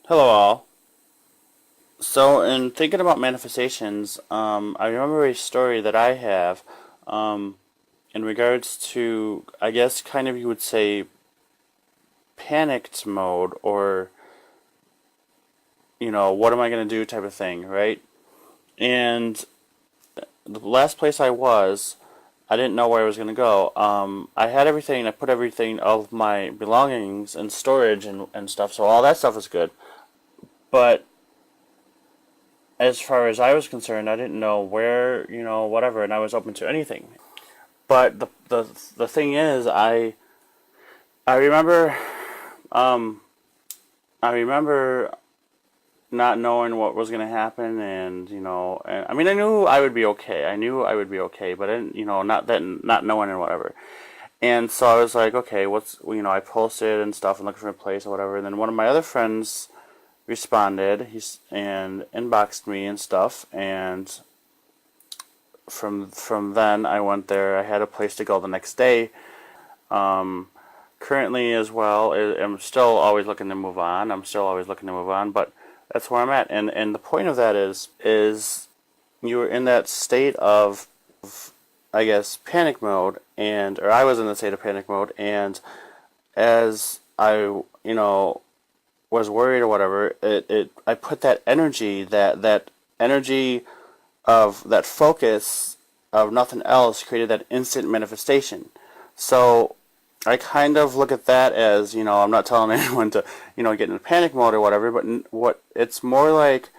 Hello, all. So, in thinking about manifestations, I remember a story that I have um, in regards to, I guess, kind of you would say, panicked mode, or, what am I going to do type of thing, right? And the last place I was, I didn't know where I was going to go. I had everything, I put everything, all of my belongings in storage and stuff, so all that stuff was good. But as far as I was concerned, I didn't know where, whatever, and I was open to anything. But the thing is, I remember um, I remember not knowing what was going to happen, and and, I mean, I knew I would be okay. I knew I would be okay, but I didn't, not knowing and whatever. And so I was like, okay, I posted and stuff and looking for a place or whatever. And then one of my other friends responded, and inboxed me and stuff, and from then I went there. I had a place to go the next day. Um, Currently as well, I'm still always looking to move on. But that's where I'm at. And the point of that is you were in that state of, I guess, panic mode, or I was in the state of panic mode, and as I was worried or whatever, I put that energy, that energy of that focus of nothing else, created that instant manifestation. So I kind of look at that as, I'm not telling anyone to, get in a panic mode or whatever, but what it's more like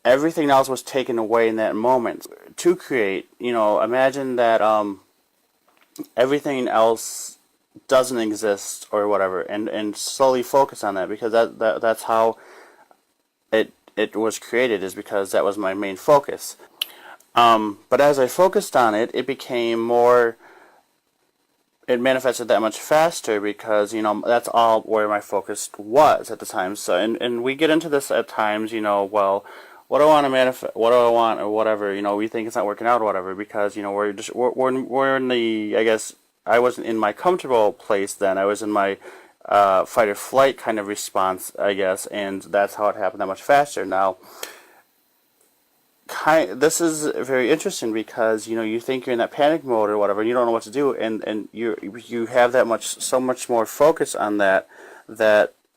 everything else was taken away in that moment to create, imagine that everything else doesn't exist or whatever, and slowly focus on that, because that's how it was created, is because that was my main focus. But as I focused on it, it manifested that much faster, because that's all where my focus was at the time. So and we get into this at times, well, what do I want to manifest, what do I want, or whatever, we think it's not working out or whatever, because we're in the, I guess, I wasn't in my comfortable place then. I was in my fight or flight kind of response, I guess, and that's how it happened that much faster. Now, this is very interesting, because you think you're in that panic mode or whatever, and you don't know what to do, and you have so much more focus on that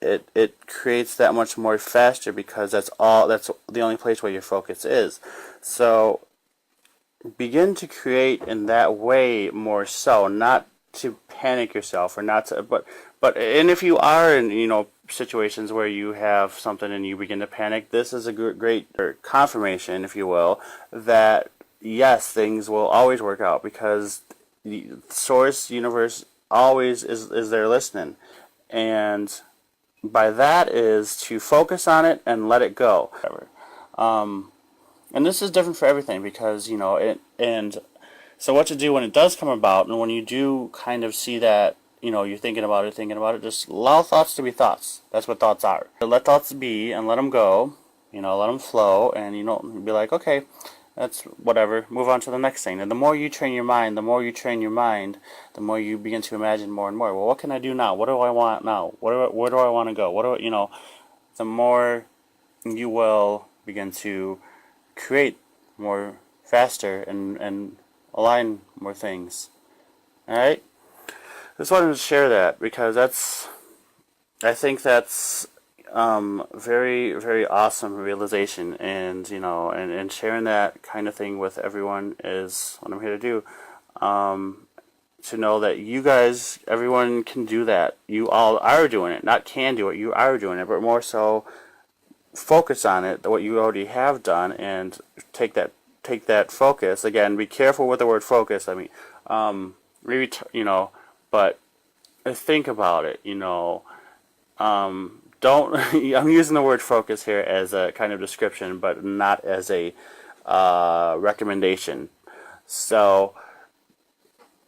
it creates that much more faster, because that's the only place where your focus is. So begin to create in that way more so, not to panic yourself, or not to, and if you are in situations where you have something and you begin to panic, this is a great confirmation, if you will, that yes, things will always work out, because the source, universe, always is there listening. And by that is to focus on it and let it go. Um, and this is different for everything, because and so what to do when it does come about, and when you do kind of see that, you're thinking about it, just allow thoughts to be thoughts. That's what thoughts are. Let thoughts be and let them go, let them flow, and be like, okay, that's whatever, move on to the next thing. And the more you train your mind, the more you begin to imagine more and more. Well, what can I do now? What do I want now? Where do I want to go? The more you will begin to create more faster, and align more things. Alright? Just wanted to share that, because I think that's very, very awesome realization, and sharing that kind of thing with everyone is what I'm here to do. To know that you guys, everyone can do that. You all are doing it. Not can do it, you are doing it, but more so focus on it, what you already have done, and take that focus. Again, be careful with the word focus. I mean, maybe but think about it. Don't. I'm using the word focus here as a kind of description, but not as a recommendation. So,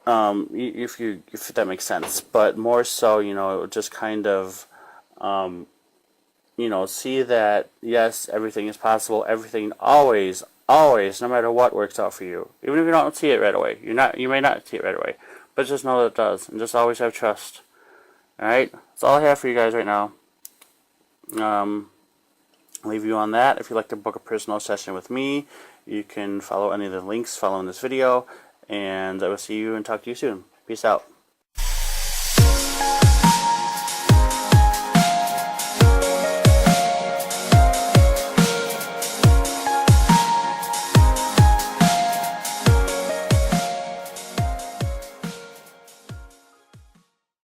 if that makes sense, but more so, just kind of, see that yes, everything is possible. Everything always, no matter what, works out for you. Even if you don't see it right away, you may not see it right away, but just know that it does, and just always have trust. All right, that's all I have for you guys right now. leave you on that. If you'd like to book a personal session with me, you can follow any of the links following this video, and I will see you and talk to you soon. Peace out.